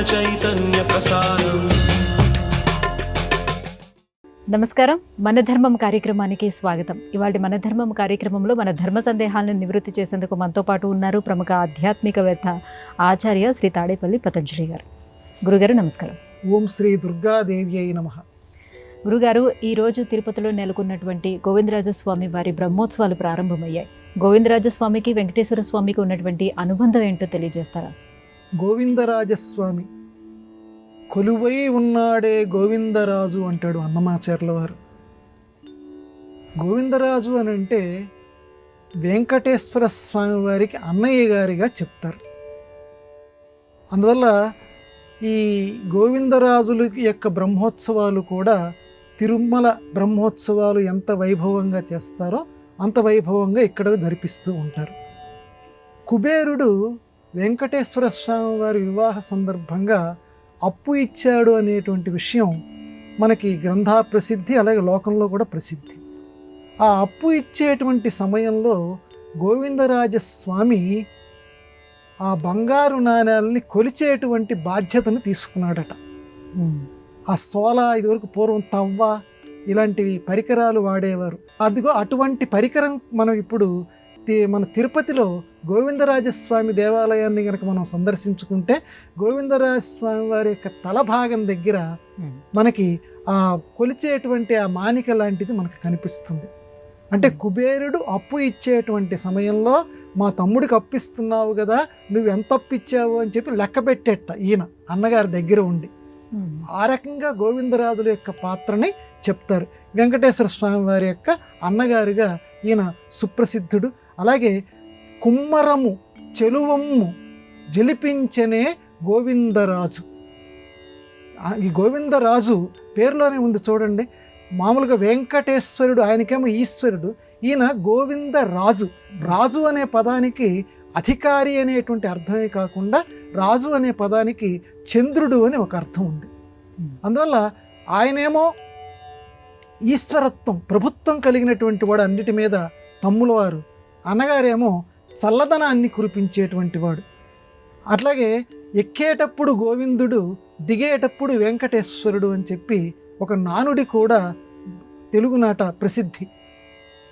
చైతన్య ప్రసారం. నమస్కారం, మన ధర్మం కార్యక్రమానికి స్వాగతం. ఇవాళ మన ధర్మం కార్యక్రమంలో మన ధర్మ సందేహాలను నివృత్తి చేసేందుకు మనతో పాటు ఉన్నారు ప్రముఖ ఆధ్యాత్మికవేత్త ఆచార్య శ్రీ తాడేపల్లి పతంజలి గారు. గురుగారు నమస్కారం. ఓం శ్రీ దుర్గాదేవి అయి నమః. గురుగారు, ఈరోజు తిరుపతిలో నెలకొన్నటువంటి గోవిందరాజస్వామి వారి బ్రహ్మోత్సవాలు ప్రారంభమయ్యాయి. గోవిందరాజస్వామికి వెంకటేశ్వర స్వామికి ఉన్నటువంటి అనుబంధం ఏంటో తెలియజేస్తారా? గోవిందరాజస్వామి కొలువై ఉన్నాడే గోవిందరాజు అంటాడు అన్నమాచార్యుల వారు. గోవిందరాజు అని అంటే వెంకటేశ్వర స్వామి వారికి అన్నయ్య గారిగా చెప్తారు. అందువల్ల ఈ గోవిందరాజుల యొక్క బ్రహ్మోత్సవాలు కూడా తిరుమల బ్రహ్మోత్సవాలు ఎంత వైభవంగా చేస్తారో అంత వైభవంగా ఇక్కడ జరిపిస్తూ ఉంటారు. కుబేరుడు వెంకటేశ్వర స్వామి వారి వివాహ సందర్భంగా అప్పు ఇచ్చాడు అనేటువంటి విషయం మనకి గ్రంథ ప్రసిద్ధి, అలాగే లోకంలో కూడా ప్రసిద్ధి. ఆ అప్పు ఇచ్చేటువంటి సమయంలో గోవిందరాజస్వామి ఆ బంగారు నాణ్యాలని కొలిచేటువంటి బాధ్యతను తీసుకున్నాడట. ఆ సోల, ఇదివరకు పూర్వం తవ్వ ఇలాంటివి పరికరాలు వాడేవారు. అదిగో అటువంటి పరికరం మనం ఇప్పుడు మన తిరుపతిలో గోవిందరాజస్వామి దేవాలయాన్ని కనుక మనం సందర్శించుకుంటే గోవిందరాజస్వామి వారి యొక్క తల భాగం దగ్గర మనకి ఆ కొలిచేటువంటి ఆ మానిక లాంటిది మనకు కనిపిస్తుంది. అంటే కుబేరుడు అప్పు ఇచ్చేటువంటి సమయంలో మా తమ్ముడికి అప్పిస్తున్నావు కదా, నువ్వు ఎంత అప్పు ఇచ్చావు అని చెప్పి లెక్క పెట్టేట ఈయన అన్నగారి దగ్గర ఉండి. ఆ రకంగా గోవిందరాజుల యొక్క పాత్రని చెప్తారు. వెంకటేశ్వర స్వామి వారి యొక్క అన్నగారిగా ఈయన సుప్రసిద్ధుడు. అలాగే కుమ్మరము చెలువమ్ము జలిపించనే గోవిందరాజు. ఈ గోవిందరాజు పేరులోనే ఉంది చూడండి. మామూలుగా వెంకటేశ్వరుడు, ఆయనకేమో ఈశ్వరుడు, ఈయన గోవిందరాజు. రాజు అనే పదానికి అధికారి అనేటువంటి అర్థమే కాకుండా రాజు అనే పదానికి చంద్రుడు అని ఒక అర్థం ఉంది. అందువల్ల ఆయనేమో ఈశ్వరత్వం, ప్రభుత్వం కలిగినటువంటి వాడు అన్నిటి మీద తమ్ములవారు, అన్నగారేమో చల్లదనాన్ని కురిపించేటువంటి వాడు. అట్లాగే ఎక్కేటప్పుడు గోవిందుడు, దిగేటప్పుడు వెంకటేశ్వరుడు అని చెప్పి ఒక నానుడి కూడా తెలుగునాట ప్రసిద్ధి.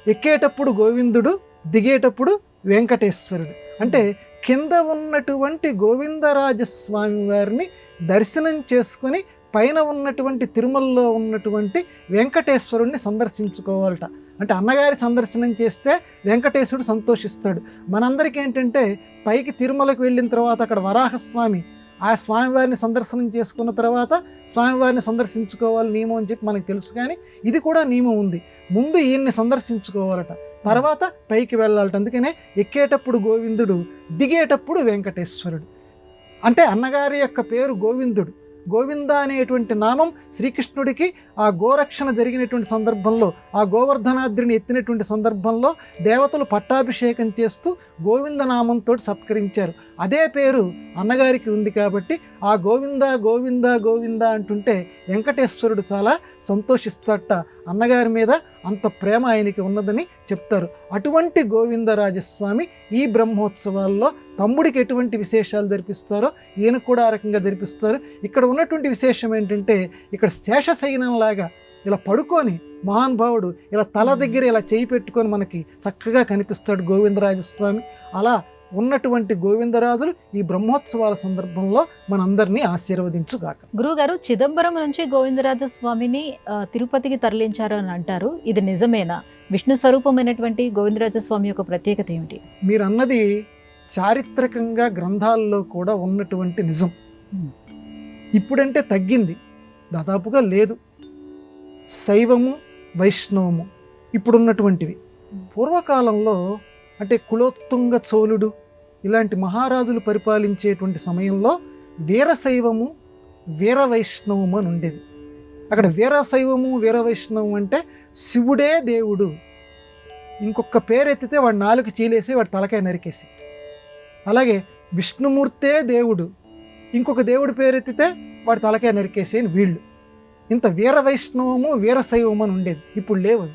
ఎక్కేటప్పుడు గోవిందుడు, దిగేటప్పుడు వెంకటేశ్వరుడు. అంటే కింద ఉన్నటువంటి గోవిందరాజస్వామి వారిని దర్శనం చేసుకొని పైన ఉన్నటువంటి తిరుమలలో ఉన్నటువంటి వెంకటేశ్వరుడిని సందర్శించుకోవాలట. అంటే అన్నగారి సందర్శనం చేస్తే వెంకటేశ్వరుడు సంతోషిస్తాడు. మనందరికీ ఏంటంటే పైకి తిరుమలకు వెళ్ళిన తర్వాత అక్కడ వరాహస్వామి, ఆ స్వామివారిని సందర్శనం చేసుకున్న తర్వాత స్వామివారిని సందర్శించుకోవాలి నియమం అని చెప్పి మనకు తెలుసు. కానీ ఇది కూడా నియమం ఉంది. ముందు ఈయన్ని సందర్శించుకోవాలట, తర్వాత పైకి వెళ్ళాలట. అందుకనే ఎక్కేటప్పుడు గోవిందుడు, దిగేటప్పుడు వెంకటేశ్వరుడు. అంటే అన్నగారి యొక్క పేరు గోవిందుడు. గోవింద అనేటువంటి నామం శ్రీకృష్ణుడికి ఆ గోరక్షణ జరిగినటువంటి సందర్భంలో, ఆ గోవర్ధనాద్రిని ఎత్తినటువంటి సందర్భంలో దేవతలు పట్టాభిషేకం చేస్తూ గోవింద నామంతో సత్కరించారు. అదే పేరు అన్నగారికి ఉంది కాబట్టి ఆ గోవింద గోవింద గోవింద అంటుంటే వెంకటేశ్వరుడు చాలా సంతోషిస్తాట. అన్నగారి మీద అంత ప్రేమ ఆయనకి ఉన్నదని చెప్తారు. అటువంటి గోవిందరాజస్వామి ఈ బ్రహ్మోత్సవాల్లో తమ్ముడికి ఎటువంటి విశేషాలు జరిపిస్తారో ఈయన కూడా ఆ రకంగా జరిపిస్తారు. ఇక్కడ ఉన్నటువంటి విశేషం ఏంటంటే, ఇక్కడ శేషశయనంలాగా ఇలా పడుకొని మహానుభావుడు ఇలా తల దగ్గర ఇలా చేయి పెట్టుకొని మనకి చక్కగా కనిపిస్తాడు గోవిందరాజస్వామి. అలా ఉన్నటువంటి గోవిందరాజులు ఈ బ్రహ్మోత్సవాల సందర్భంలో మనందరినీ ఆశీర్వదించుగాక. గురువుగారు, చిదంబరం నుంచి గోవిందరాజస్వామిని తిరుపతికి తరలించారు అని అంటారు. ఇది నిజమేనా? విష్ణు స్వరూపమైనటువంటి గోవిందరాజస్వామి యొక్క ప్రత్యేకత ఏమిటి? మీరు అన్నది చారిత్రకంగా గ్రంథాల్లో కూడా ఉన్నటువంటి నిజం. ఇప్పుడంటే తగ్గింది, దాదాపుగా లేదు. శైవము వైష్ణవము ఇప్పుడున్నటువంటివి. పూర్వకాలంలో అంటే కులోత్తుంగ చోళుడు ఇలాంటి మహారాజులు పరిపాలించేటువంటి సమయంలో వీరశైవము వీరవైష్ణవము అని ఉండేది. అక్కడ వీరశైవము వీరవైష్ణవం అంటే శివుడే దేవుడు, ఇంకొక పేరెత్తితే వాడు నాలుగు చీలేసి వాడి తలకాయ నరికేసి, అలాగే విష్ణుమూర్తే దేవుడు, ఇంకొక దేవుడి పేరెత్తితే వాడి తలకాయ నరికేసి అని వీళ్ళు. ఇంత వీరవైష్ణవము వీరశైవము అని ఉండేది, ఇప్పుడు లేవు.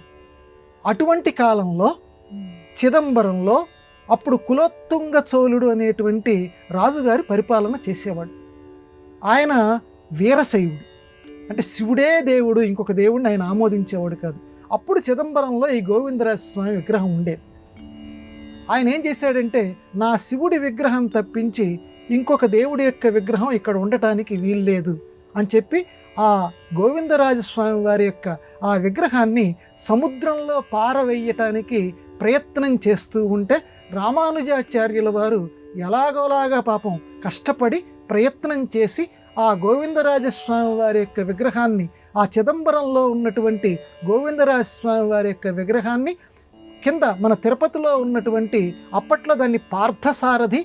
అటువంటి కాలంలో చిదంబరంలో అప్పుడు కులోత్తుంగ చోళుడు అనేటువంటి రాజుగారి పరిపాలన చేసేవాడు. ఆయన వీరశైవుడు, అంటే శివుడే దేవుడు, ఇంకొక దేవుడిని ఆయన ఆమోదించేవాడు కాదు. అప్పుడు చిదంబరంలో ఈ గోవిందరాజస్వామి విగ్రహం ఉండేది. ఆయన ఏం చేశాడంటే, నా శివుడి విగ్రహం తప్పించి ఇంకొక దేవుడి యొక్క విగ్రహం ఇక్కడ ఉండటానికి వీల్లేదు అని చెప్పి ఆ గోవిందరాజస్వామి వారి యొక్క ఆ విగ్రహాన్ని సముద్రంలో పారవేయటానికి ప్రయత్నం చేస్తూ ఉంటే రామానుజాచార్యుల వారు ఎలాగోలాగా పాపం కష్టపడి ప్రయత్నం చేసి ఆ గోవిందరాజస్వామి వారి యొక్క విగ్రహాన్ని, ఆ చిదంబరంలో ఉన్నటువంటి గోవిందరాజస్వామి వారి యొక్క విగ్రహాన్ని కింద మన తిరుపతిలో ఉన్నటువంటి, అప్పట్లో దాన్ని పార్థసారథి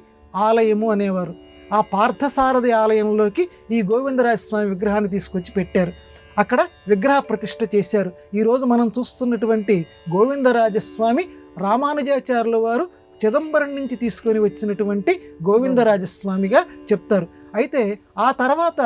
ఆలయము అనేవారు, ఆ పార్థసారథి ఆలయంలోకి ఈ గోవిందరాజస్వామి విగ్రహాన్ని తీసుకొచ్చి పెట్టారు. అక్కడ విగ్రహ ప్రతిష్ఠ చేశారు. ఈరోజు మనం చూస్తున్నటువంటి గోవిందరాజస్వామి రామానుజాచార్యుల వారు చిదంబరం నుంచి తీసుకొని వచ్చినటువంటి గోవిందరాజస్వామిగా చెప్తారు. అయితే ఆ తర్వాత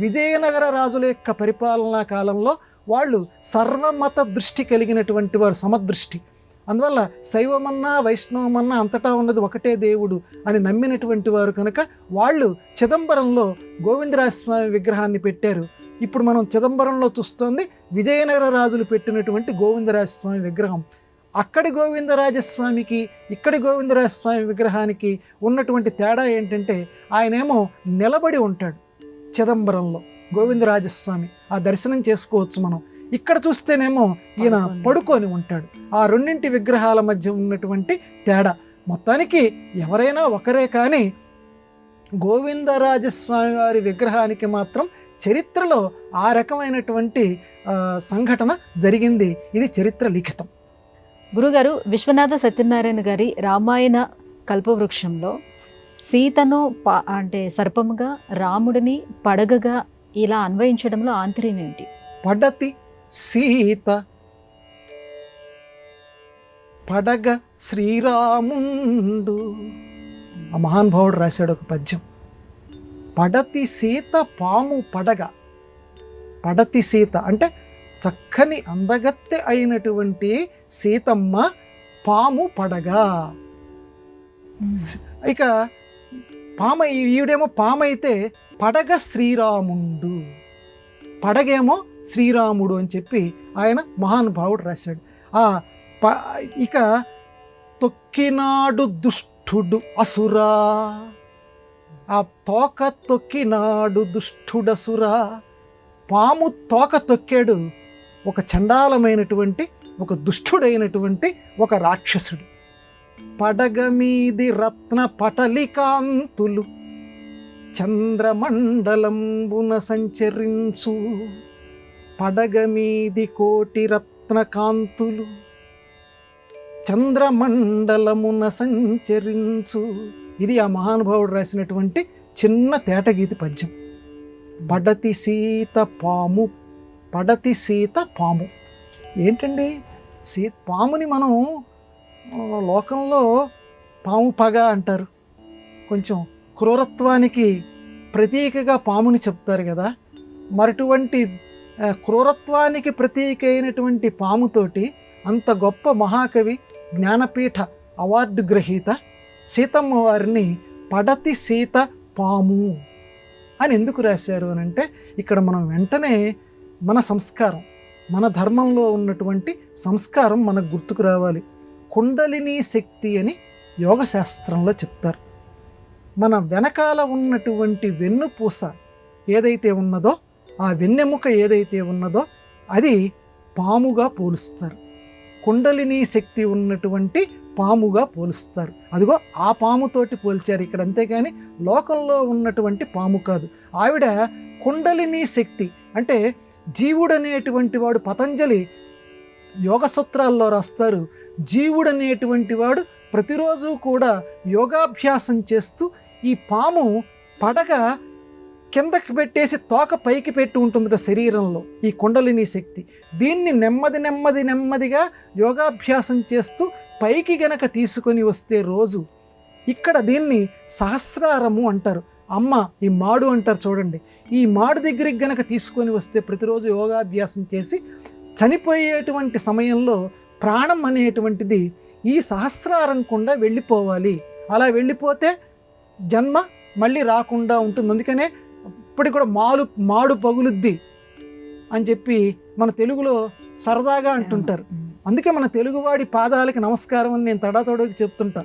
విజయనగర రాజుల యొక్క పరిపాలనా కాలంలో వాళ్ళు సర్వమత దృష్టి కలిగినటువంటి వారు, సమదృష్టి. అందువల్ల శైవమన్నా వైష్ణవమన్నా అంతటా ఉన్నది ఒకటే దేవుడు అని నమ్మినటువంటి వారు కనుక వాళ్ళు చిదంబరంలో గోవిందరాజస్వామి విగ్రహాన్ని పెట్టారు. ఇప్పుడు మనం చిదంబరంలో చూస్తోంది విజయనగర రాజులు పెట్టినటువంటి గోవిందరాజస్వామి విగ్రహం. అక్కడి గోవిందరాజస్వామికి ఇక్కడి గోవిందరాజస్వామి విగ్రహానికి ఉన్నటువంటి తేడా ఏంటంటే, ఆయనేమో నిలబడి ఉంటాడు చిదంబరంలో గోవిందరాజస్వామి, ఆ దర్శనం చేసుకోవచ్చు మనం. ఇక్కడ చూస్తేనేమో ఈయన పడుకొని ఉంటాడు. ఆ రెండింటి విగ్రహాల మధ్య ఉన్నటువంటి తేడా. మొత్తానికి ఎవరైనా ఒకరే, కానీ గోవిందరాజస్వామి వారి విగ్రహానికి మాత్రం చరిత్రలో ఆ రకమైనటువంటి సంఘటన జరిగింది. ఇది చరిత్ర లిఖితం. గురుగారు, విశ్వనాథ సత్యనారాయణ గారి రామాయణ కల్పవృక్షంలో సీతను అంటే సర్పముగా, రాముడిని పడగగా ఇలా అన్వయించడంలో ఆంతర్యం ఏంటి? పడతి సీత పడగ శ్రీరాముండు, ఆ మహానుభావుడు రాశాడు ఒక పద్యం. పడతి సీత పాము పడగ. పడతి సీత అంటే చక్కని అందగత్తె అయినటువంటి సీతమ్మ పాము పడగా. ఇక ఈవిడేమో పాము అయితే పడగ శ్రీరాముండు, పడగేమో శ్రీరాముడు అని చెప్పి ఆయన మహానుభావుడు రాశాడు. ఇక తొక్కినాడు దుష్టుడు అసురా, ఆ తోక తొక్కినాడు దుష్టుడసురా. పాము తోక తొక్కాడు ఒక చండాలమైనటువంటి, ఒక దుష్టుడైనటువంటి ఒక రాక్షసుడు. పడగ మీది రత్న పటలికాంతులు చంద్రమండలంబున సంచరించు, పడగ మీది కోటి రత్నకాంతులు చంద్రమండలమున సంచరించు. ఇది ఆ మహానుభావుడు రాసినటువంటి చిన్న తేటగీతి పద్యం. పడతి సీత పాము, పడతి సీత పాము ఏంటండి? పాముని మనం లోకంలో పాము పగ అంటారు, కొంచెం క్రూరత్వానికి ప్రతీకగా పాముని చెప్తారు కదా. మరటువంటి క్రూరత్వానికి ప్రతీక అయినటువంటి పాముతోటి అంత గొప్ప మహాకవి, జ్ఞానపీఠ అవార్డు గ్రహీత సీతమ్మ వారిని పడతి సీత పాము అని ఎందుకు రాశారు అని అంటే, ఇక్కడ మనం వెంటనే మన సంస్కారం, మన ధర్మంలో ఉన్నటువంటి సంస్కారం మనకు గుర్తుకు రావాలి. కుండలిని శక్తి అని యోగ శాస్త్రంలో చెప్తారు. మన వెనకాల ఉన్నటువంటి వెన్నుపూస ఏదైతే ఉన్నదో, ఆ వెన్నెముక ఏదైతే ఉన్నదో అది పాముగా పోలుస్తారు. కుండలిని శక్తి ఉన్నటువంటి పాముగా పోలుస్తారు. అదిగో ఆ పాముతోటి పోల్చారు ఇక్కడ, అంతేగాని లోకంలో ఉన్నటువంటి పాము కాదు. ఆవిడ కుండలిని శక్తి అంటే జీవుడనేటువంటి వాడు, పతంజలి యోగ సూత్రాల్లో రాస్తారు, జీవుడనేటువంటి వాడు ప్రతిరోజు కూడా యోగాభ్యాసం చేస్తూ ఈ పాము పడగ కిందకి పెట్టేసి తోక పైకి పెట్టి ఉంటుందట శరీరంలో, ఈ కుండలిని శక్తి. దీన్ని నెమ్మదిగా యోగాభ్యాసం చేస్తూ పైకి గనక తీసుకొని వస్తే రోజు, ఇక్కడ దీన్ని సహస్రారము అంటారు. అమ్మ ఈ మాడు అంటారు చూడండి, ఈ మాడు దగ్గరికి గనక తీసుకొని వస్తే ప్రతిరోజు యోగాభ్యాసం చేసి చనిపోయేటువంటి సమయంలో ప్రాణం అనేటువంటిది ఈ సహస్రారం కుండా వెళ్ళిపోవాలి. అలా వెళ్ళిపోతే జన్మ మళ్ళీ రాకుండా ఉంటుంది. అందుకనే ఇప్పటికి కూడా మాడు పగులుద్ది అని చెప్పి మన తెలుగులో సరదాగా అంటుంటారు. అందుకే మన తెలుగువాడి పాదాలకి నమస్కారం అని నేను తడాతోడకి చెప్తుంటా.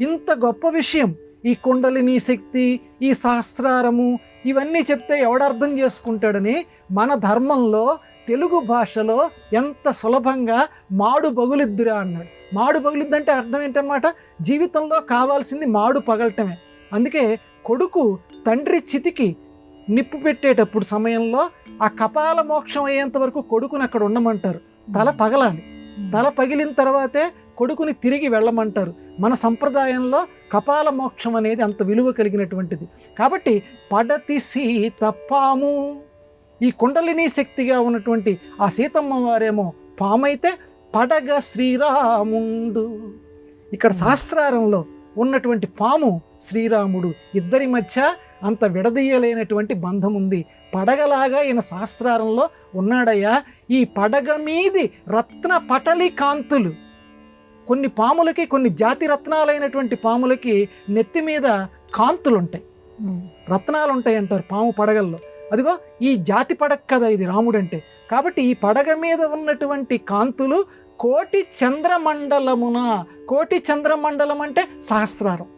ఇంత గొప్ప విషయం ఈ కుండలిని శక్తి, ఈ సహస్రారము, ఇవన్నీ చెప్తే ఎవడర్థం చేసుకుంటాడని మన ధర్మంలో తెలుగు భాషలో ఎంత సులభంగా మాడు పగులుద్దిరా అన్నాడు. మాడు పగులుద్దంటే అర్థం ఏంటన్నమాట, జీవితంలో కావాల్సింది మాడు పగలటమే. అందుకే కొడుకు తండ్రి చితికి నిప్పు పెట్టేటప్పుడు సమయంలో ఆ కపాల మోక్షం అయ్యేంత వరకు కొడుకుని అక్కడ ఉండమంటారు. తల పగలాలి, తల పగిలిన తర్వాతే కొడుకుని తిరిగి వెళ్ళమంటారు. మన సంప్రదాయంలో కపాల మోక్షం అనేది అంత విలువ కలిగినటువంటిది. కాబట్టి పడతి సీత పాము, ఈ కుండలిని శక్తిగా ఉన్నటువంటి ఆ సీతమ్మ వారేమో పామైతే పడగ శ్రీరాముండు. ఇక్కడ సహస్రారంలో ఉన్నటువంటి పాము శ్రీరాముడు, ఇద్దరి మధ్య అంత విడదీయలేనటువంటి బంధం ఉంది. పడగలాగా ఈయన సహస్రారంలో ఉన్నాడయ్యా. ఈ పడగ మీది రత్న పటలి కాంతులు, కొన్ని పాములకి, కొన్ని జాతి రత్నాలైనటువంటి పాములకి నెత్తి మీద కాంతులు ఉంటాయి, రత్నాలు ఉంటాయి అంటారు పాము పడగల్లో. అదిగో ఈ జాతి పడగ కదా ఇది రాముడు అంటే. కాబట్టి ఈ పడగ మీద ఉన్నటువంటి కాంతులు కోటి చంద్రమండలమున, కోటి చంద్రమండలం అంటే సహస్రారం,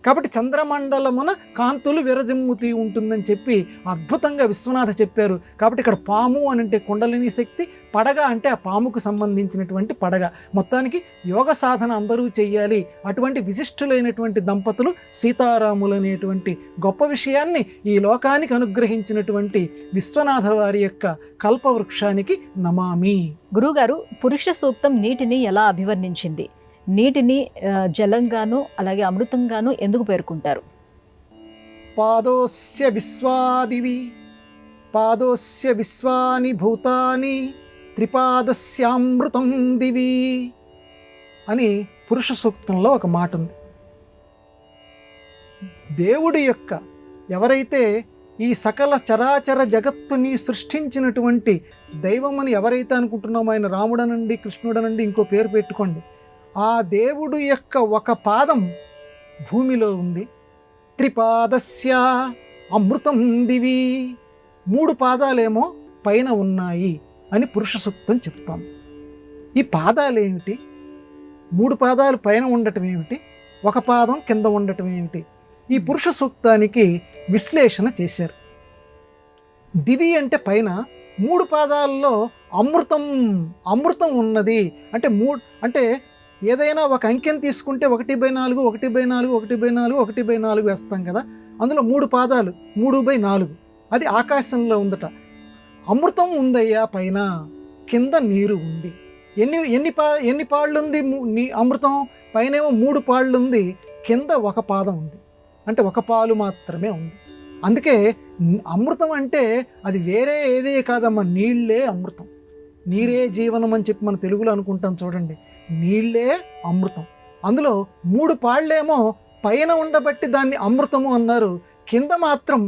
కాబట్టి చంద్రమండలమున కాంతులు విరజిమ్ముతీ ఉంటుందని చెప్పి అద్భుతంగా విశ్వనాథ చెప్పారు. కాబట్టి ఇక్కడ పాము అని అంటే కుండలిని శక్తి, పడగ అంటే ఆ పాముకు సంబంధించినటువంటి పడగ. మొత్తానికి యోగ సాధన అందరూ చెయ్యాలి. అటువంటి విశిష్టులైనటువంటి దంపతులు సీతారాములు అనేటువంటి గొప్ప విషయాన్ని ఈ లోకానికి అనుగ్రహించినటువంటి విశ్వనాథ వారి యొక్క కల్పవృక్షానికి నమామి. గురుగారు, పురుష సూక్తం నీటిని ఎలా అభివర్ణించింది? నీటిని జలంగాను అలాగే అమృతంగాను ఎందుకు పేర్కొంటారు? పాదోస్య విశ్వాదివి, పాదోస్య విశ్వాని భూతాని, త్రిపాదస్యామృతం దివి అని పురుష సూక్తంలో ఒక మాట ఉంది. దేవుడి యొక్క, ఎవరైతే ఈ సకల చరాచర జగత్తుని సృష్టించినటువంటి దైవమని ఎవరైతే అనుకుంటున్నామో, ఆయన రాముడనండి, కృష్ణుడనండి, ఇంకో పేరు పెట్టుకోండి, ఆ దేవుడు యొక్క ఒక పాదం భూమిలో ఉంది. త్రిపాదస్య అమృతం దివి, 3 పాదాలేమో పైన ఉన్నాయి అని పురుష సూక్తం చెప్తాం. ఈ పాదాలు ఏమిటి? 3 పాదాలు పైన ఉండటం ఏమిటి? ఒక పాదం కింద ఉండటం ఏమిటి? ఈ పురుష సూక్తానికి విశ్లేషణ చేశారు. దివి అంటే పైన, 3 పాదాల్లో అమృతం ఉన్నది అంటే అంటే ఏదైనా ఒక అంకెని తీసుకుంటే 1/4, 1/4, 1/4, 1/4 వేస్తాం కదా. అందులో 3 పాదాలు 3/4, అది ఆకాశంలో ఉందట. అమృతం ఉందయ్యా పైన, కింద నీరు ఉంది. ఎన్ని పాళ్ళు ఉంది అమృతం? పైనేమో 3 పాళ్ళు ఉంది, కింద 1 పాదం ఉంది, అంటే 1 పాలు మాత్రమే ఉంది. అందుకే అమృతం అంటే అది వేరే ఏదే కాదమ్మా, నీళ్ళే అమృతం. నీరే జీవనం అని చెప్పి మన తెలుగులో అనుకుంటాం చూడండి, నీళ్ళే అమృతం. అందులో 3 పాళ్ళేమో పైన ఉండబట్టి దాన్ని అమృతము అన్నారు, కింద మాత్రం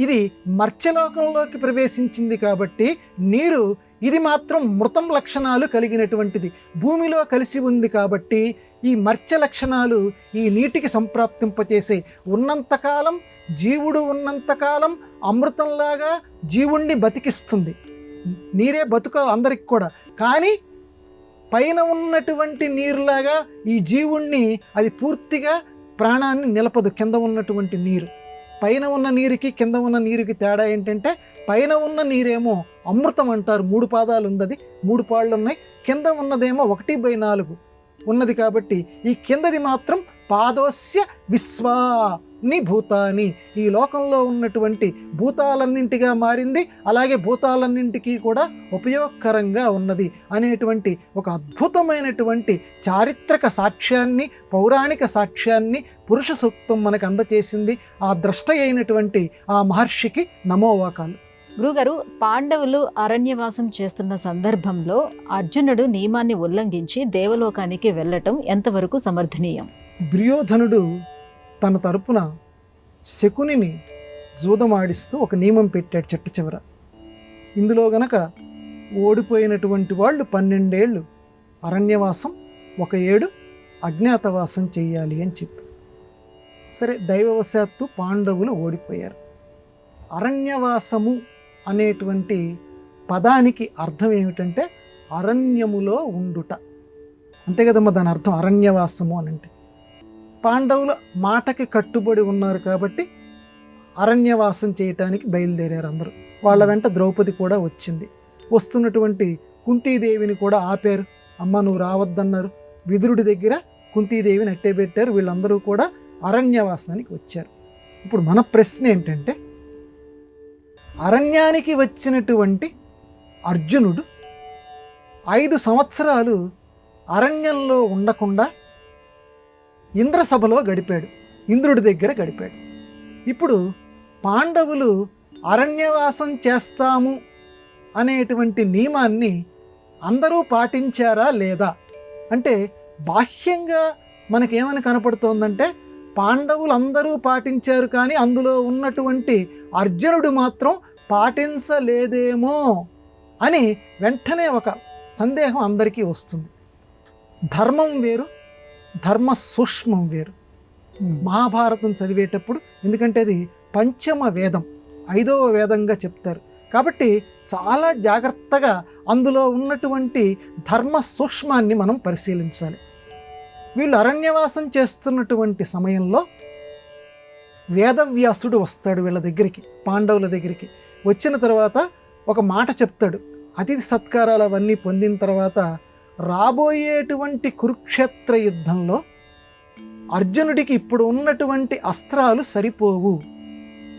ఇది మర్త్యలోకంలోకి ప్రవేశించింది కాబట్టి నీరు, ఇది మాత్రం మృతం లక్షణాలు కలిగినటువంటిది, భూమిలో కలిసి ఉంది కాబట్టి ఈ మర్త్య లక్షణాలు ఈ నీటికి సంప్రాప్తింపచేసే. ఉన్నంతకాలం, జీవుడు ఉన్నంతకాలం అమృతంలాగా జీవుణ్ణి బతికిస్తుంది. నీరే బతుక అందరికి కూడా, కానీ పైన ఉన్నటువంటి నీరులాగా ఈ జీవుణ్ణి అది పూర్తిగా ప్రాణాన్ని నిలపదు. కింద ఉన్నటువంటి నీరు, పైన ఉన్న నీరుకి కింద ఉన్న నీరుకి తేడా ఏంటంటే, పైన ఉన్న నీరేమో అమృతం అంటారు, 3 పాదాలు ఉంది, 3 పాళ్ళు ఉన్నాయి. కింద ఉన్నదేమో 1/4 ఉన్నది కాబట్టి ఈ కిందది మాత్రం పాదోస్య విశ్వాని భూతాని, ఈ లోకంలో ఉన్నటువంటి భూతాలన్నింటిగా మారింది, అలాగే భూతాలన్నింటికీ కూడా ఉపయోగకరంగా ఉన్నది అనేటువంటి ఒక అద్భుతమైనటువంటి చారిత్రక సాక్ష్యాన్ని, పౌరాణిక సాక్ష్యాన్ని పురుష సూక్తం మనకు అందచేసింది. ఆ ద్రష్ట అయినటువంటి ఆ మహర్షికి నమోవాకాలు. గురుగారు, పాండవులు అరణ్యవాసం చేస్తున్న సందర్భంలో అర్జునుడు నియమాన్ని ఉల్లంఘించి దేవలోకానికి వెళ్ళటం ఎంతవరకు సమర్థనీయం? దుర్యోధనుడు తన తరపున శకునిని జూదమాడిస్తూ ఒక నియమం పెట్టాడు చెట్టు చివర. ఇందులో గనక ఓడిపోయినటువంటి వాళ్ళు 12 ఏళ్ళు అరణ్యవాసం, 1 ఏడు అజ్ఞాతవాసం చెయ్యాలి అని చెప్పి. సరే, దైవవశాత్తు పాండవులు ఓడిపోయారు. అరణ్యవాసము అనేటువంటి పదానికి అర్థం ఏమిటంటే అరణ్యములో ఉండుట, అంతే కదమ్మా దాని అర్థం అరణ్యవాసము అని అంటే. పాండవుల మాటకి కట్టుబడి ఉన్నారు కాబట్టి అరణ్యవాసం చేయటానికి బయలుదేరారు అందరూ. వాళ్ళ వెంట ద్రౌపది కూడా వచ్చింది. వస్తున్నటువంటి కుంతీదేవిని కూడా ఆపారు. అమ్మ నువ్వు రావద్దన్నారు. విదురుడి దగ్గర కుంతీదేవిని అట్టేబెట్టారు. వీళ్ళందరూ కూడా అరణ్యవాసానికి వచ్చారు. ఇప్పుడు మన ప్రశ్న ఏంటంటే, అరణ్యానికి వచ్చినటువంటి అర్జునుడు 5 సంవత్సరాలు అరణ్యంలో ఉండకుండా ఇంద్రసభలో గడిపాడు, ఇంద్రుడి దగ్గర గడిపాడు. ఇప్పుడు పాండవులు అరణ్యవాసం చేస్తాము అనేటువంటి నియమాన్ని అందరూ పాటించారా లేదా అంటే, బాహ్యంగా మనకేమని కనపడుతోందంటే పాండవులు అందరూ పాటించారు, కానీ అందులో ఉన్నటువంటి అర్జునుడు మాత్రం పాటించలేదేమో అని వెంటనే ఒక సందేహం అందరికీ వస్తుంది. ధర్మం వేరు, ధర్మ సూక్ష్మం వేరు. మహాభారతం చదివేటప్పుడు, ఎందుకంటే అది పంచమ వేదం, 5వ వేదంగా చెప్తారు కాబట్టి చాలా జాగ్రత్తగా అందులో ఉన్నటువంటి ధర్మ సూక్ష్మాన్ని మనం పరిశీలించాలి. వీళ్ళు అరణ్యవాసం చేస్తున్నటువంటి సమయంలో వేదవ్యాసుడు వస్తాడు వీళ్ళ దగ్గరికి, పాండవుల దగ్గరికి. వచ్చిన తర్వాత ఒక మాట చెప్తాడు. అతిథి సత్కారాలు అవన్నీ పొందిన తర్వాత రాబోయేటువంటి కురుక్షేత్ర యుద్ధంలో అర్జునుడికి ఇప్పుడు ఉన్నటువంటి అస్త్రాలు సరిపోవు,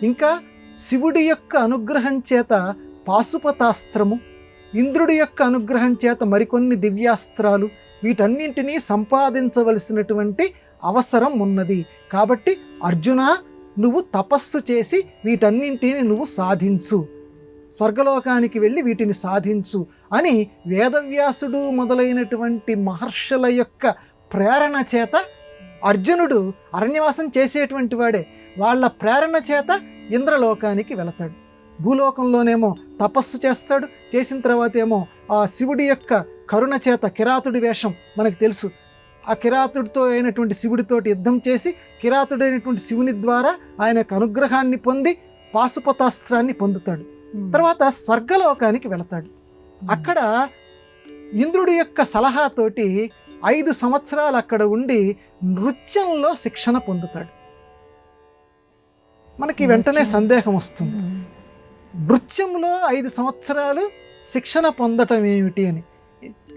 ఇంకా శివుడి యొక్క అనుగ్రహం చేత పాశుపతాస్త్రము, ఇంద్రుడి యొక్క అనుగ్రహం చేత మరికొన్ని దివ్యాస్త్రాలు, వీటన్నింటినీ సంపాదించవలసినటువంటి అవసరం ఉన్నది. కాబట్టి అర్జున, నువ్వు తపస్సు చేసి వీటన్నింటినీ నువ్వు సాధించు, స్వర్గలోకానికి వెళ్ళి వీటిని సాధించు అని వేదవ్యాసుడు మొదలైనటువంటి మహర్షుల యొక్క ప్రేరణ చేత అర్జునుడు అరణ్యవాసం చేసేటువంటి వాడే, వాళ్ళ ప్రేరణ చేత ఇంద్రలోకానికి వెళతాడు. భూలోకంలోనేమో తపస్సు చేస్తాడు. చేసిన తర్వాత ఏమో ఆ శివుడి యొక్క కరుణ చేత కిరాతుడి వేషం మనకు తెలుసు. ఆ కిరాతుడితో అయినటువంటి శివుడితోటి యుద్ధం చేసి కిరాతుడైనటువంటి శివుని ద్వారా ఆయన యొక్క అనుగ్రహాన్ని పొంది పాశుపతాస్త్రాన్ని పొందుతాడు. తర్వాత స్వర్గలోకానికి వెళతాడు. అక్కడ ఇంద్రుడి యొక్క సలహాతోటి 5 సంవత్సరాలు అక్కడ ఉండి నృత్యంలో శిక్షణ పొందుతాడు. మనకి వెంటనే సందేహం వస్తుంది, నృత్యంలో 5 సంవత్సరాలు శిక్షణ పొందటం ఏమిటి అని.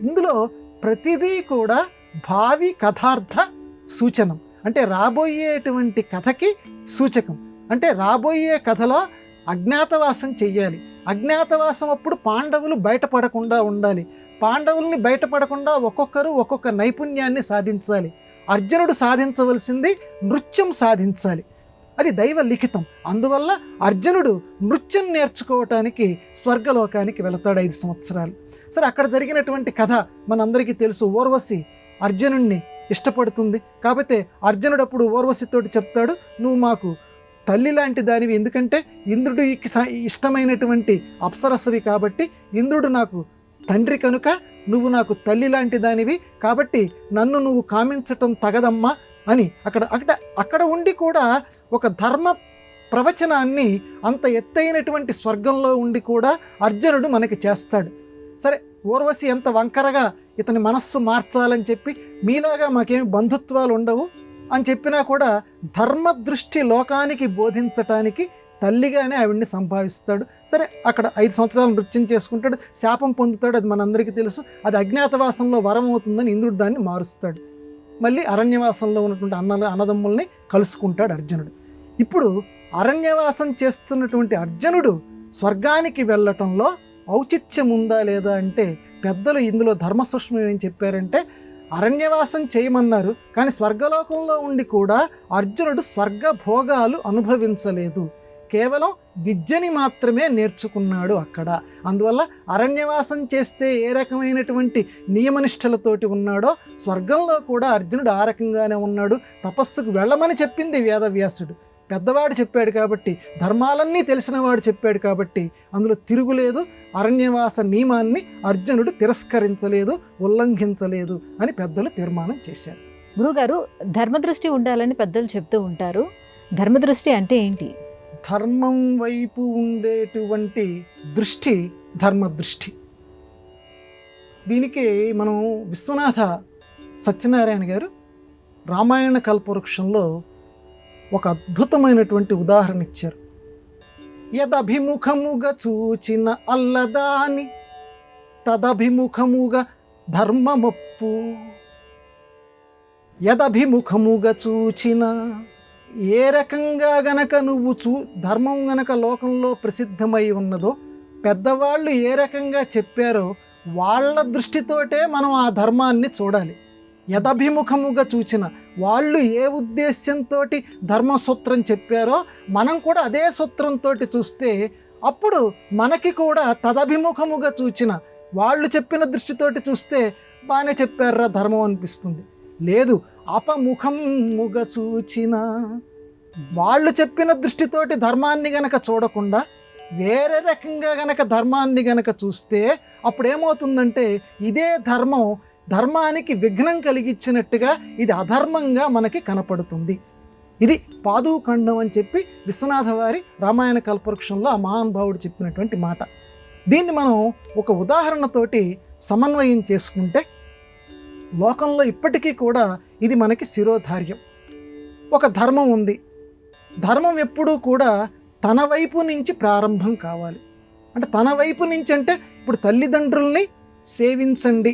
ఇందులో ప్రతిదీ కూడా భావి కథార్థ సూచనం, అంటే రాబోయేటువంటి కథకి సూచకం. అంటే రాబోయే కథలో అజ్ఞాతవాసం చెయ్యాలి. అజ్ఞాతవాసం అప్పుడు పాండవులు బయటపడకుండా ఉండాలి. పాండవుల్ని బయటపడకుండా ఒక్కొక్కరు ఒక్కొక్క నైపుణ్యాన్ని సాధించాలి. అర్జునుడు సాధించవలసింది నృత్యం సాధించాలి, అది దైవ లిఖితం. అందువల్ల అర్జునుడు నృత్యం నేర్చుకోవటానికి స్వర్గలోకానికి వెళతాడు 5 సంవత్సరాలు. సరే, అక్కడ జరిగినటువంటి కథ మనందరికీ తెలుసు. ఊర్వశి అర్జునుడిని ఇష్టపడుతుంది కాబట్టి అర్జునుడు అప్పుడు ఊర్వశితోటి చెప్తాడు, నువ్వు మాకు తల్లి లాంటి దానివి, ఎందుకంటే ఇంద్రుడికి ఇష్టమైనటువంటి అప్సరసవి కాబట్టి ఇంద్రుడు నాకు తండ్రి కనుక నువ్వు నాకు తల్లి లాంటి దానివి, కాబట్టి నన్ను నువ్వు కామించటం తగదమ్మా అని అక్కడ ఉండి కూడా ఒక ధర్మ ప్రవచనాన్ని అంత ఎత్తైనటువంటి స్వర్గంలో ఉండి కూడా అర్జునుడు మనకి చేస్తాడు. సరే, ఊర్వశి ఎంత వంకరగా ఇతని మనస్సు మార్చాలని చెప్పి, మీలాగా మాకేమి బంధుత్వాలు ఉండవు అని చెప్పినా కూడా ధర్మ దృష్టి లోకానికి బోధించటానికి తల్లిగానే ఆవిడ్ని సంభావిస్తాడు. సరే, అక్కడ 5 సంవత్సరాలు నృత్యం చేసుకుంటాడు, శాపం పొందుతాడు, అది మనందరికీ తెలుసు. అది అజ్ఞాతవాసంలో వరం అవుతుందని ఇంద్రుడు దాన్ని మారుస్తాడు. మళ్ళీ అరణ్యవాసంలో ఉన్నటువంటి అన్నదమ్ముల్ని కలుసుకుంటాడు అర్జునుడు. ఇప్పుడు అరణ్యవాసం చేస్తున్నటువంటి అర్జునుడు స్వర్గానికి వెళ్ళటంలో ఔచిత్యం ఉందా లేదా అంటే, పెద్దలు ఇందులో ధర్మసూక్ష్మం ఏం చెప్పారంటే, అరణ్యవాసం చేయమన్నారు కానీ స్వర్గలోకంలో ఉండి కూడా అర్జునుడు స్వర్గ భోగాలు అనుభవించలేదు, కేవలం విద్యని మాత్రమే నేర్చుకున్నాడు అక్కడ. అందువల్ల అరణ్యవాసం చేస్తే ఏ రకమైనటువంటి నియమనిష్టలతోటి ఉన్నాడో స్వర్గంలో కూడా అర్జునుడు ఆ రకంగానే ఉన్నాడు. తపస్సుకు వెళ్ళమని చెప్పింది వేదవ్యాసుడు, పెద్దవాడు చెప్పాడు కాబట్టి, ధర్మాలన్నీ తెలిసినవాడు చెప్పాడు కాబట్టి అందులో తిరుగులేదు. అరణ్యవాస నియమాన్ని అర్జునుడు తిరస్కరించలేదు, ఉల్లంఘించలేదు అని పెద్దలు తీర్మానం చేశారు. గురుగారు, ధర్మదృష్టి ఉండాలని పెద్దలు చెప్తూ ఉంటారు. ధర్మదృష్టి అంటే ఏంటి? ధర్మం వైపు ఉండేటువంటి దృష్టి ధర్మ దృష్టి. దీనికి మనం విశ్వనాథ సత్యనారాయణ గారు రామాయణ కల్పవృక్షంలో ఒక అద్భుతమైనటువంటి ఉదాహరణ ఇచ్చారు. యదభిముఖముగా చూచిన అల్లదాని తదభిముఖముగా ధర్మమొప్పు. యదభిముఖముగా చూచిన, ఏ రకంగా గనక నువ్వు ధర్మం గనక లోకంలో ప్రసిద్ధమై ఉన్నదో, పెద్దవాళ్ళు ఏ రకంగా చెప్పారో వాళ్ళ దృష్టితోటే మనం ఆ ధర్మాన్ని చూడాలి. యదభిముఖముగా చూచిన, వాళ్ళు ఏ ఉద్దేశ్యంతో ధర్మసూత్రం చెప్పారో మనం కూడా అదే సూత్రంతో చూస్తే అప్పుడు మనకి కూడా తదభిముఖముగా చూచిన, వాళ్ళు చెప్పిన దృష్టితోటి చూస్తే బాగానే చెప్పారా ధర్మం అనిపిస్తుంది. లేదు, అపముఖముగా చూచిన, వాళ్ళు చెప్పిన దృష్టితోటి ధర్మాన్ని గనక చూడకుండా వేరే రకంగా గనక ధర్మాన్ని గనక చూస్తే అప్పుడు ఏమవుతుందంటే ఇదే ధర్మానికి విఘ్నం కలిగించినట్టుగా ఇది అధర్మంగా మనకి కనపడుతుంది. ఇది పాదూఖండం అని చెప్పి విశ్వనాథ వారి రామాయణ కల్పవృక్షంలో ఆ మహానుభావుడు చెప్పినటువంటి మాట. దీన్ని మనం ఒక ఉదాహరణతోటి సమన్వయం చేసుకుంటే లోకంలో ఇప్పటికీ కూడా ఇది మనకి శిరోధార్యం. ఒక ధర్మం ఉంది. ధర్మం ఎప్పుడూ కూడా తన వైపు నుంచి ప్రారంభం కావాలి. అంటే తన వైపు నుంచి అంటే ఇప్పుడు తల్లిదండ్రుల్ని సేవించండి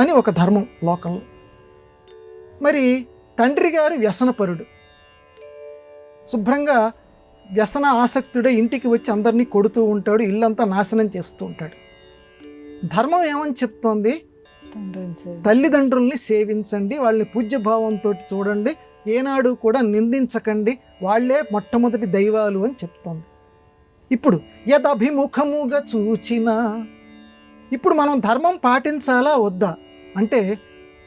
అని ఒక ధర్మం లోకంలో. మరి తండ్రి గారు వ్యసనపరుడు, శుభ్రంగా వ్యసన ఆసక్తుడే ఇంటికి వచ్చి అందరినీ కొడుతూ ఉంటాడు, ఇల్లంతా నాశనం చేస్తూ ఉంటాడు. ధర్మం ఏమని చెప్తోంది? తల్లిదండ్రుల్ని సేవించండి, వాళ్ళని పూజ్యభావంతో చూడండి, ఏనాడు కూడా నిందించకండి, వాళ్ళే మొట్టమొదటి దైవాలు అని చెప్తోంది. ఇప్పుడు యదభిముఖముగా చూచిన, ఇప్పుడు మనం ధర్మం పాటించాలా వద్దా అంటే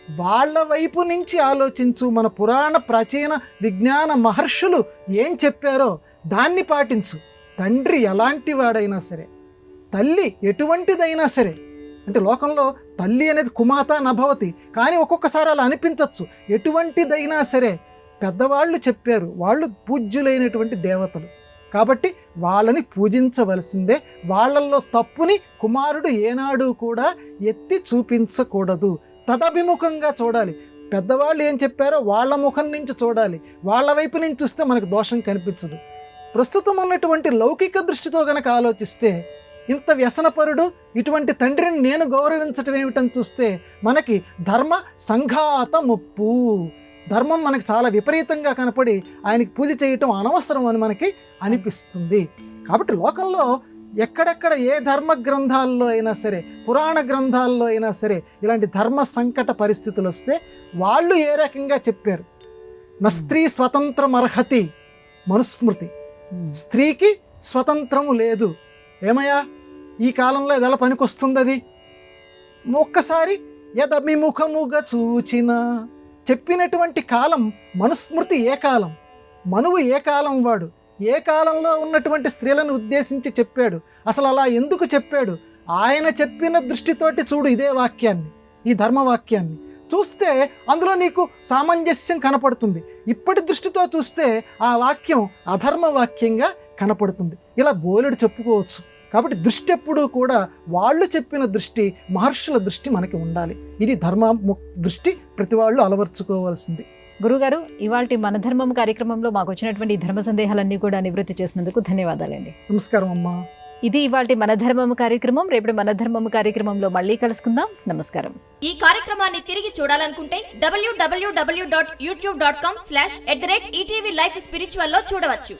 వాళ్ళ వైపు నుంచి ఆలోచించు. మన పురాణ ప్రాచీన విజ్ఞాన మహర్షులు ఏం చెప్పారో దాన్ని పాటించు. తండ్రి ఎలాంటి వాడైనా సరే, తల్లి ఎటువంటిదైనా సరే, అంటే లోకంలో తల్లి అనేది కుమాత నభవతి, కానీ ఒక్కొక్కసారి అలా అనిపించవచ్చు. ఎటువంటిదైనా సరే పెద్దవాళ్ళు చెప్పారు, వాళ్ళు పూజ్యులైనటువంటి దేవతలు కాబట్టి వాళ్ళని పూజించవలసిందే. వాళ్ళల్లో తప్పుని కుమారుడు ఏనాడు కూడా ఎత్తి చూపించకూడదు. తదభిముఖంగా చూడాలి. పెద్దవాళ్ళు ఏం చెప్పారో వాళ్ళ ముఖం నుంచి చూడాలి. వాళ్ళ వైపు నుంచి చూస్తే మనకు దోషం కనిపించదు. ప్రస్తుతం ఉన్నటువంటి లౌకిక దృష్టితో గనక ఆలోచిస్తే ఇంత వ్యసనపరుడు ఇటువంటి తండ్రిని నేను గౌరవించటం ఏమిటని చూస్తే మనకి ధర్మ సంఘాత ముప్పు, ధర్మం మనకి చాలా విపరీతంగా కనపడి ఆయనకి పూజ చేయటం అనవసరం అని మనకి అనిపిస్తుంది. కాబట్టి లోకంలో ఎక్కడెక్కడ ఏ ధర్మ గ్రంథాల్లో అయినా సరే, పురాణ గ్రంథాల్లో అయినా సరే ఇలాంటి ధర్మ సంకట పరిస్థితులు వస్తే వాళ్ళు ఏ రకంగా చెప్పారు? నా స్త్రీ స్వతంత్రం అర్హతి, మనుస్మృతి. స్త్రీకి స్వతంత్రము లేదు. ఏమయ్యా ఈ కాలంలో ఎదల పనికొస్తుంది అది? ఒక్కసారి యదభిముఖముగా చూచిన చెప్పినటువంటి కాలం మనుస్మృతి ఏ కాలం? మనువు ఏ కాలం వాడు? ఏ కాలంలో ఉన్నటువంటి స్త్రీలను ఉద్దేశించి చెప్పాడు? అసలు అలా ఎందుకు చెప్పాడు? ఆయన చెప్పిన దృష్టితోటి చూడు ఇదే వాక్యాన్ని, ఈ ధర్మవాక్యాన్ని చూస్తే అందులో నీకు సామంజస్యం కనపడుతుంది. ఇప్పటి దృష్టితో చూస్తే ఆ వాక్యం అధర్మ వాక్యంగా కనపడుతుంది. ఇలా బోలెడు చెప్పుకోవచ్చు. కాబట్టి దృష్టి ఎప్పుడూ కూడా వాళ్ళు చెప్పిన దృష్టి, మహర్షుల దృష్టి మనకి ఉండాలి. ఇది ధర్మ దృష్టి ప్రతి వాళ్ళు అలవర్చుకోవాల్సింది. గురుగారు, ఇవాల్టి మన ధర్మం కార్యక్రమంలో మాకు వచ్చినటువంటి ధర్మ సందేహాలన్నీ కూడా నివృత్తి చేసినందుకు ధన్యవాదాలండి. నమస్కారం అమ్మా. ఇది ఇవాల్టి మన ధర్మం కార్యక్రమం. రేపు మన ధర్మం కార్యక్రమంలో మళ్ళీ కలుసుకుందాం. నమస్కారం. ఈ కార్యక్రమాన్ని తిరిగి చూడాలనుకుంటే www.youtube.com/ETV Life Spiritual లో చూడవచ్చు.